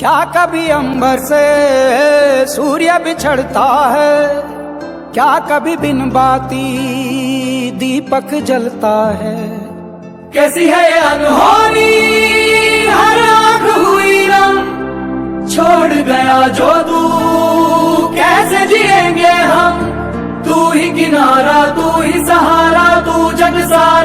क्या कभी अंबर से सूर्य बिछड़ता है, क्या कभी बिन बाती दीपक जलता है। कैसी है ये अनहोनी हर आंख हुई रंग, छोड़ गया जो तू कैसे जिएंगे हम। तू ही किनारा तू ही सहारा तू जग सारा।